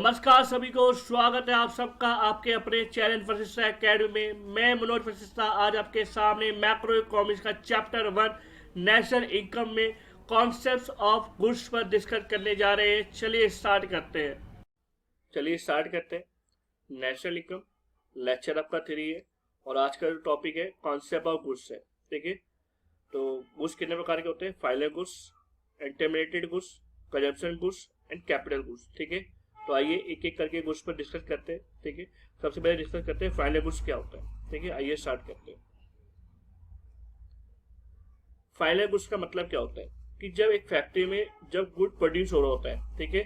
नमस्कार सभी को, स्वागत है आप सबका आपके अपने चैनल वशिष्ठा एकेडमी में। मैं मनोज वशिष्ठा आज आपके सामने मैक्रो इकोनॉमिक्स का चैप्टर 1 नेशनल इनकम में कॉन्सेप्ट्स ऑफ गुड्स पर डिस्कस करने जा रहे हैं। चलिए स्टार्ट करते हैं। नेशनल इनकम लेक्चर आपका 3 है और आज का जो टॉपिक है कॉन्सेप्ट ऑफ गुड्स है। ठीक है, तो गुड्स कितने प्रकार के होते हैं? Final goods, intermediated goods, consumption goods and capital goods. ठीक है, तो आइए एक एक करके गुड्स पर डिस्कस करते हैं। ठीक है, सबसे पहले डिस्कस करते हैं फाइनल गुड्स क्या होता है। ठीक है, आइए स्टार्ट करते हैं। फाइनल गुड्स का मतलब क्या होता है कि जब एक फैक्ट्री में जब गुड प्रोड्यूस हो रहा होता है, ठीक है,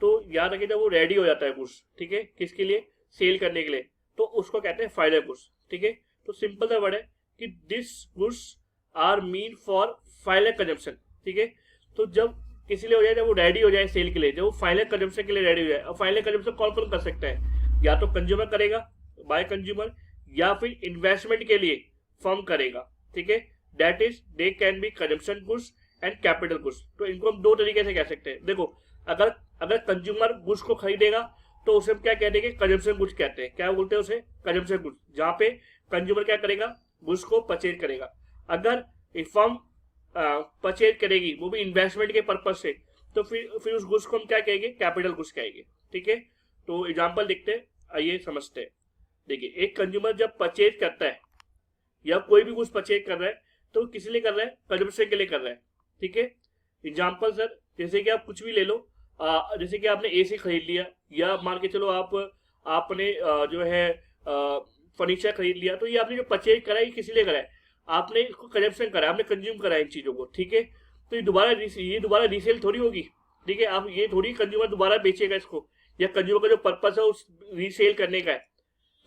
तो याद रखिए जब वो रेडी हो जाता है गुड्स, ठीक है, किसके लिए? सेल करने के लिए, तो उसको कहते हैं फाइनल गुड्स। ठीक है, तो सिंपल सा वर्ड है कि this goods are mean for final consumption. ठीक है, तो जब इसीलिए हो जाए जब वो रेडी हो जाए सेल के लिए, जब वो फाइनल कंजम्पशन के लिए रेडी हो जाए। और फाइनल कंजम्पशन कौन कौन कर सकता है? या तो कंज्यूमर करेगा, बाय कंज्यूमर, या फिर इन्वेस्टमेंट के लिए फर्म करेगा। ठीक है, that is they can be consumption goods and capital goods. तो इनको हम दो तरीके से कह सकते हैं। देखो, अगर अगर कंज्यूमर गुड्स को खरीदेगा तो उसे हम क्या कह देंगे? कंजम्पशन गुड्स कहते हैं। क्या बोलते हैं उसे? कंजम्पशन गुड्स, जहां पे कंज्यूमर क्या करेगा? गुड्स को परचेज करेगा। अगर फर्म परचेज करेगी वो भी इन्वेस्टमेंट के पर्पज से, तो फिर उस गुड्स को हम क्या कहेंगे? कैपिटल गुड्स कहेंगे। ठीक है, तो एग्जांपल देखते हैं, आइए समझते हैं। देखिए, एक कंज्यूमर जब परचेज करता है या कोई भी गुड्स परचेज कर रहा है तो किस लिए कर रहा है? कंजम्पशन के लिए कर रहा है। ठीक है, एग्जांपल सर, जैसे कि आप कुछ भी ले लो, जैसे कि आपने एसी खरीद लिया, या मान के चलो आपने जो है फर्नीचर खरीद लिया, तो ये आपने जो परचेज करा है ये किस लिए करा है? आपने इसको कंजम्पशन करा, आपने कंज्यूम करा इन चीजों को। ठीक है, तो ये दोबारा रीसेल थोड़ी होगी। ठीक है, आप ये थोड़ी कंज्यूमर दोबारा बेचेगा इसको, या कंज्यूमर का जो पर्पस है उस रीसेल करने का है।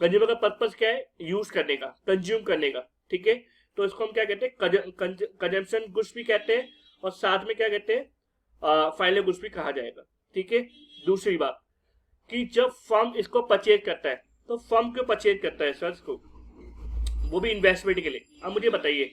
कंज्यूमर का पर्पस क्या है? यूज करने का, कंज्यूम करने का। ठीक है, तो इसको हम क्या कहते हैं? कंजम्पशन गुड्स भी कहते हैं, और साथ में क्या कहते हैं? फाइनल गुड्स भी कहा जाएगा। ठीक है, दूसरी बात कि जब फर्म इसको परचेज करता है, तो फर्म क्यों परचेज करता है सर इसको? वो भी इन्वेस्टमेंट के लिए। अब मुझे बताइए,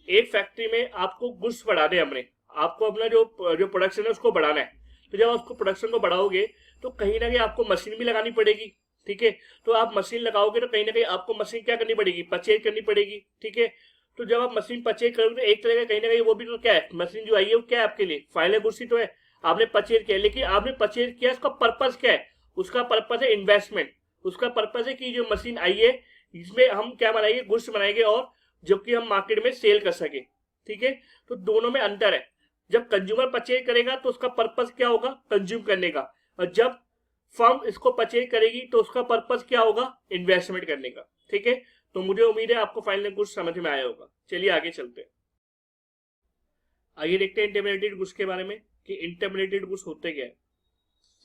एक फैक्ट्री में आपको गुड्स बढ़ाने, हमने आपको अपना जो प्रोडक्शन है उसको बढ़ाना है, तो जब उसको प्रोडक्शन को बढ़ाओगे तो कहीं ना कहीं आपको मशीन भी लगानी पड़ेगी। ठीक है, तो आप मशीन लगाओगे तो कहीं ना कहीं आपको मशीन क्या करनी पड़ेगी? परचेज करनी पड़ेगी। ठीक है, तो जब आप मशीन परचेज करोगे तो एक तरह का कहीं ना कहीं वो भी तो क्या है? मशीन जो आई है वो क्या है आपके लिए? फाइनल गुड्स ही तो है। आपने परचेज किया, लेकिन आपने परचेज किया, उसका पर्पज क्या है? उसका पर्पज है इन्वेस्टमेंट। उसका पर्पज है कि जो मशीन आई है इसमें हम क्या बनाएंगे? गुड्स बनाएंगे, और जो कि हम मार्केट में सेल कर सके। ठीक है, तो दोनों में अंतर है। जब कंज्यूमर परचेज करेगा तो उसका पर्पस क्या होगा? कंज्यूम करने का। और जब फर्म इसको परचेज करेगी तो उसका पर्पस क्या होगा? इन्वेस्टमेंट करने का। ठीक है, तो मुझे उम्मीद है आपको फाइनल गुड्स समझ में आया होगा। चलिए आगे चलते हैं। आइए देखते हैं इंटरमीडिएट गुड्स के बारे में कि इंटरमीडिएट गुड्स होते क्या है।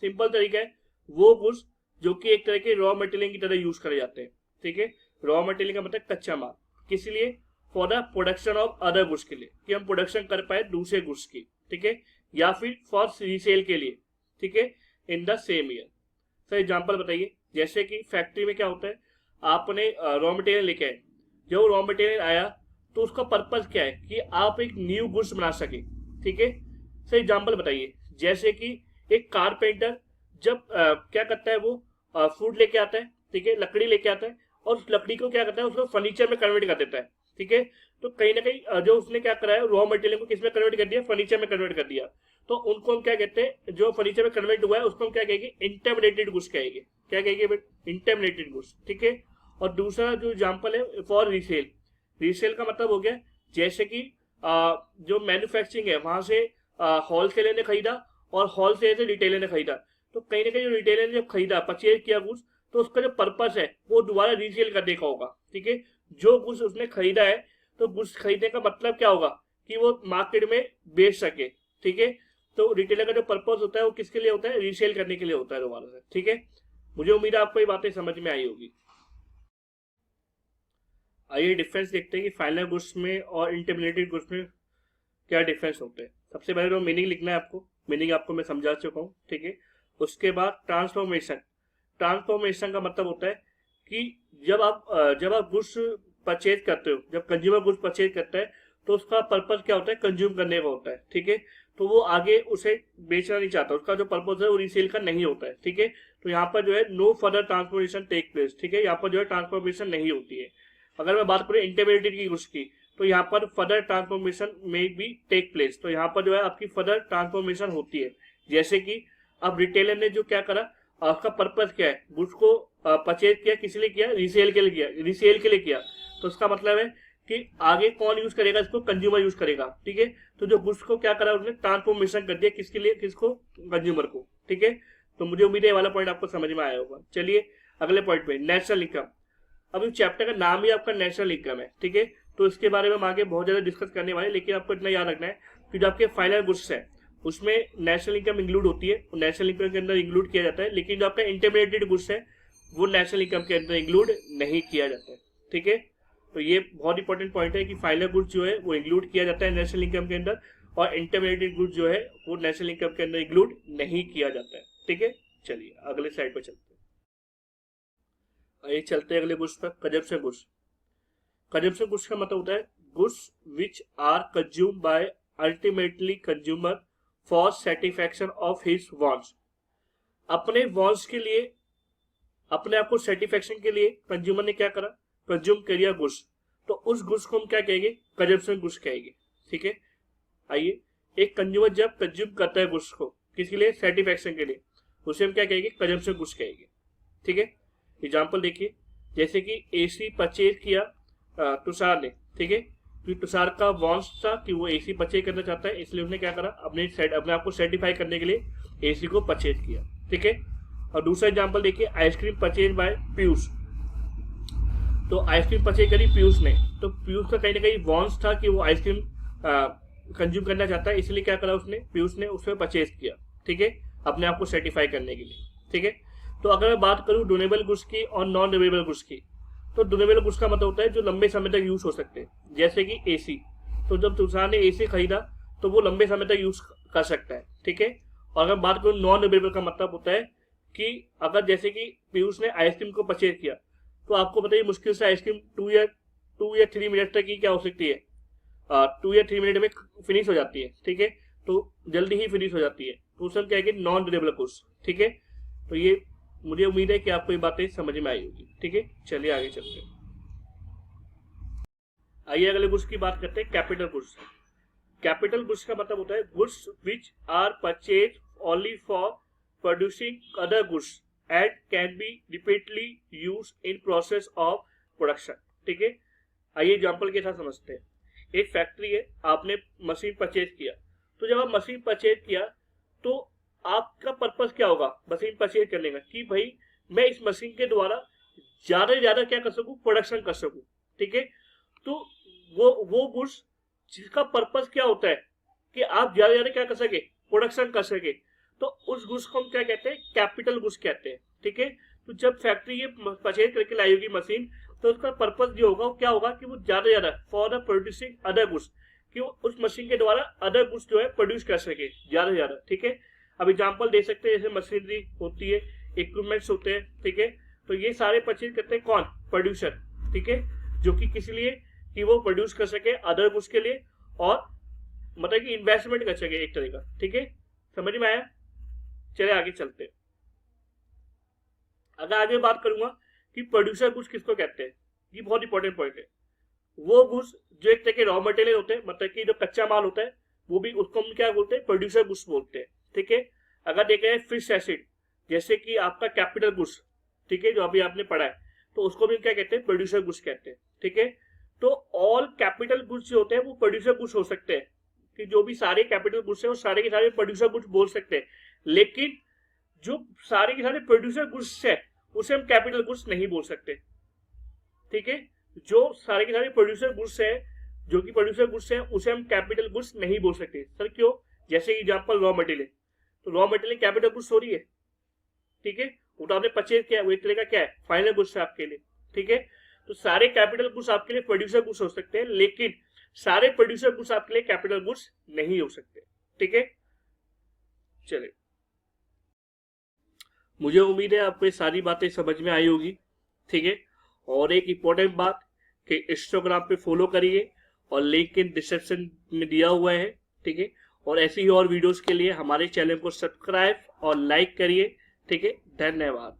सिंपल तरीका है, वो गुड्स जो कि एक तरह के रॉ मटेरियल की तरह यूज करे जाते हैं। ठीक है, रॉ मटेरियल का मतलब कच्चा माल, किस लिए? For the production of other goods के लिए, कि हम प्रोडक्शन कर पाए दूसरे गुड्स की। ठीक है, या फिर फॉर रीसेल के लिए। ठीक है, in the same year. Sir example बताइए, जैसे कि फैक्ट्री में क्या होता है? आपने रॉ मटेरियल लेके आए, जब रॉ मटेरियल आया तो उसका पर्पज क्या है? कि आप एक न्यू गुड्स बना सके। ठीक है, सर एग्जांपल बताइए, जैसे कि एक कारपेंटर जब क्या करता है? वो फूड लेके आता है, ठीक है, लकड़ी लेके आता है, और उस लकड़ी को क्या करता है? उसको फर्नीचर में कन्वर्ट कर देता है। ठीक है, तो कहीं ना कहीं जो उसने क्या करा है? रॉ मटेरियल को किस में कन्वर्ट कर दिया? फर्नीचर में कन्वर्ट कर दिया। तो उनको हम क्या कहते हैं? जो फर्नीचर में कन्वर्ट हुआ है उसको हम क्या कहेंगे? इंटरमीडिएटेड गुड्स कहेंगे। क्या कहेंगे? Intermediated goods. ठीक है, और दूसरा जो एग्जाम्पल है फॉर रीसेल। रीसेल का मतलब हो गया जैसे कि जो मैन्युफैक्चरिंग है वहां से होलसेलर ने खरीदा और होलसेलर से रिटेलर ने खरीदा, तो कहीं ना कहीं जो रिटेलर ने जब खरीदा, परचेज किया गुड्स, तो उसका जो पर्पस है वो दोबारा रीसेल करने का होगा। ठीक है, जो गुड्स उसने खरीदा है, तो गुड्स खरीदने का मतलब क्या होगा? कि वो मार्केट में बेच सके। ठीक है, तो रिटेलर का जो पर्पस होता है वो किसके लिए होता है? रीसेल करने के लिए होता है दोबारा से। ठीक है, मुझे उम्मीद है आपको ये बातें समझ में आई होगी। आइए डिफरेंस देखते हैं कि फाइनल गुड्स में और इंटरमीडिएट गुड्स में क्या डिफरेंस होते हैं। सबसे पहले तो मीनिंग लिखना है आपको, मीनिंग आपको मैं समझा चुका हूँ। ठीक है, उसके बाद ट्रांसफॉर्मेशन। ट्रांसफॉर्मेशन का मतलब होता है कि जब आप गुड्स परचेज करते हो, जब कंज्यूमर गुड्स परचेज करता है तो उसका पर्पज क्या होता है? कंज्यूम करने का होता है। ठीक है, तो वो आगे उसे बेचना नहीं चाहता, उसका जो पर्पज है वो रीसेल का नहीं होता है। ठीक है, तो यहाँ पर जो है no further transformation take place, ठीक है, यहाँ पर जो है ट्रांसफॉर्मेशन नहीं होती है। अगर मैं बात करूँ इंटरमीडिएट की गुड्स की, तो यहाँ पर फर्दर ट्रांसफॉर्मेशन में भी टेक प्लेस, तो यहाँ पर जो है आपकी फर्दर ट्रांसफॉर्मेशन होती है। जैसे कि अब रिटेलर ने जो क्या करा, उसका पर्पज क्या है, गुड्स को परचेज किया, किस लिए किया, रीसेल के लिए किया, रीसेल के लिए किया, तो उसका मतलब है कि आगे कौन यूज करेगा इसको, कंज्यूमर यूज करेगा, ठीक है। तो जो गुड्स को क्या करा उसने ट्रांसफॉर्मेशन कर दिया, किसके लिए, किसको, कंज्यूमर को, ठीक है। तो मुझे उम्मीद है ये वाला पॉइंट आपको समझ में आया होगा। चलिए अगले पॉइंट पे, नेशनल इनकम। अब इस चैप्टर का नाम ही आपका नेशनल इनकम है, ठीक है। तो इसके बारे में हम आगे बहुत ज्यादा डिस्कस करने वाले, लेकिन आपको इतना याद रखना है कि जो आपके फाइनल गुड्स है उसमें नेशनल इनकम इंक्लूड होती है, नेशनल इनकम के अंदर इंक्लूड किया जाता है, लेकिन जो आपका इंटरमीडिएट गुड्स है वो नेशनल इनकम के अंदर इंक्लूड नहीं किया जाता है, ठीक है। तो ये बहुत इंपॉर्टेंट पॉइंट है कि फाइनल गुड्स जो है वो इंक्लूड किया जाता है नेशनल इनकम के अंदर, और इंटरमीडिएट गुड्स जो है वो नेशनल इनकम के अंदर इंक्लूड नहीं किया जाता है, ठीक है। चलिए अगले स्लाइड पर चलते हैं। ये चलते हैं अगले गुड्स पर, कंजम्पशन गुड्स। कंजम्पशन गुड्स का मतलब होता है goods which are consumed by ultimately consumer for satisfaction of his wants. अपने वांट्स के लिए, अपने आप को सेटिस्फैक्शन के लिए कंज्यूमर ने क्या करा, कंज्यूम करिया गुड्स, तो उस गुड्स को हम क्या कहेंगे, कंजम्पशन गुड्स कहेंगे, ठीक है। आइए, एक कंज्यूमर जब कंज्यूम करता है गुड्स को किसके लिए, सेटिस्फैक्शन के लिए, उसे हम क्या कहेंगे, कंजम्पशन गुड्स कहेंगे, ठीक है। एग्जांपल देखिए, जैसे कि एसी परचेज किया तुषार ने, ठीक है। तो तुषार का वांट्स था कि वो एसी परचेज करना चाहता है, इसलिए उसने क्या करा, अपने आप को सर्टिफाई करने के लिए एसी को परचेज किया, ठीक है। और दूसरा एग्जांपल देखिए, आइसक्रीम परचेज बाय पीयूष। तो आइसक्रीम परचेज करी पीयूष ने, तो पीयूष का कहीं ना कहीं वांट्स था कि वो आइसक्रीम कंज्यूम करना चाहता है, इसलिए क्या करा उसने, पीयूष ने उसमें परचेज किया, ठीक है, अपने आप को सर्टिफाई करने के लिए, ठीक है। तो अगर मैं बात करूं ड्यूरेबल गुड्स की और नॉन ड्यूरेबल गुड्स की, तो ड्यूरेबल गुड्स का मतलब होता है जो लंबे समय तक यूज हो सकते हैं, जैसे कि एसी। तो जब तुषार ने एसी खरीदा तो वो लंबे समय तक यूज कर सकता है, ठीक है। और अगर बात करूं नॉन ड्यूरेबल का मतलब होता है कि अगर जैसे कि पीयूष ने आइसक्रीम को परचेज किया, तो आपको बताइए मुश्किल से आइसक्रीम 2 या 3 मिनट तक ही क्या हो सकती है, 2 या 3 मिनट में फिनिश हो जाती है, ठीक है। तो जल्दी ही फिनिश हो जाती है, तो उसे हम क्या कहेंगे, नॉन ड्यूरेबल गुड्स, ठीक है। तो ये मुझे उम्मीद है कि आपको ये बातें समझ में आई होगी, ठीक है। चलिए आगे चलते हैं। आइए अगले गुड्स की बात करते हैं, कैपिटल गुड्स। कैपिटल गुड्स का मतलब होता है goods which are purchase only for producing other goods and can be repeatedly use in process of production, ठीक है। आइए एग्जांपल के साथ समझते हैं। एक फैक्ट्री है, आपने मशीन परचेज किया, तो जब आप मशीन परचेज किया तो आपका पर्पस क्या होगा मशीन परचेज करने का, कि भाई मैं इस मशीन के द्वारा ज्यादा से ज्यादा क्या कर सकूं, प्रोडक्शन कर सकूं, ठीक है। तो वो गुड्स जिसका पर्पस क्या होता है कि आप ज्यादा से ज्यादा क्या कर सके, प्रोडक्शन कर सके, तो उस गुड्स को हम क्या कहते हैं, कैपिटल गुड्स कहते हैं, ठीक है। तो जब फैक्ट्री ये परचेज करके लाई होगी मशीन, तो उसका पर्पस जो होगा वो क्या होगा कि वो ज्यादा से ज्यादा for the producing other goods, कि वो उस मशीन के द्वारा अदर गुड्स जो है प्रोड्यूस कर सके ज्यादा से ज्यादा, ठीक है। अब एग्जांपल दे सकते हैं, जैसे मशीनरी होती है, इक्विपमेंट्स होते हैं, ठीक है। तो ये सारे परचेज करते हैं कौन, प्रोड्यूसर, ठीक है, जो कि किस लिए, कि वो प्रोड्यूस कर सके अदर गुड्स के लिए, और मतलब कि इन्वेस्टमेंट कर सके एक तरह का, ठीक है। समझ में आया। चले आगे चलते हैं। अगर आगे बात करूंगा कि प्रोड्यूसर गुड्स किसको कहते हैं, ये बहुत इंपॉर्टेंट पॉइंट है। वो गुड्स जो एक तरह के रॉ मटेरियल होते हैं, मतलब कि जो कच्चा माल होता है, वो भी उसको हम क्या बोलते हैं, प्रोड्यूसर गुड्स बोलते हैं, ठीक है। अगर देखें फिक्स्ड एसिड, जैसे कि आपका कैपिटल गुड्स, ठीक है, जो अभी आपने पढ़ा है, तो उसको भी क्या कहते हैं, प्रोड्यूसर गुड्स कहते हैं, ठीक है। तो ऑल कैपिटल गुड्स जो होते हैं वो प्रोड्यूसर गुड्स हो सकते हैं, कि जो भी सारे कैपिटल गुड्स है वो सारे के सारे प्रोड्यूसर गुड्स बोल सकते हैं, लेकिन जो सारे के सारे प्रोड्यूसर गुड्स है उसे हम कैपिटल गुड्स नहीं बोल सकते, ठीक है। जो सारे के सारे प्रोड्यूसर गुड्स है, जो कि प्रोड्यूसर गुड्स है, उसे हम कैपिटल गुड्स नहीं बोल सकते। सर क्यों, जैसे एग्जांपल रॉ मटेरियल, तो रॉ मटेरियल कैपिटल गुड्स हो रही है, ठीक है, वो तो आपने परचेज किया, वो एक तरह का क्या है, फाइनल गुड्स है आपके लिए, ठीक है। तो सारे कैपिटल गुड्स आपके लिए प्रोड्यूसर गुड्स हो सकते हैं, लेकिन सारे प्रोड्यूसर गुड्स आपके लिए कैपिटल गुड्स नहीं हो सकते, ठीक है। चलिए, मुझे उम्मीद है आपको ये सारी बातें समझ में आई होगी, ठीक है। और एक इंपॉर्टेंट बात कि इंस्टाग्राम पे फॉलो करिए, और लिंक इन डिस्क्रिप्शन में दिया हुआ है, ठीक है। और ऐसी ही और वीडियोस के लिए हमारे चैनल को सब्सक्राइब और लाइक करिए, ठीक है, धन्यवाद।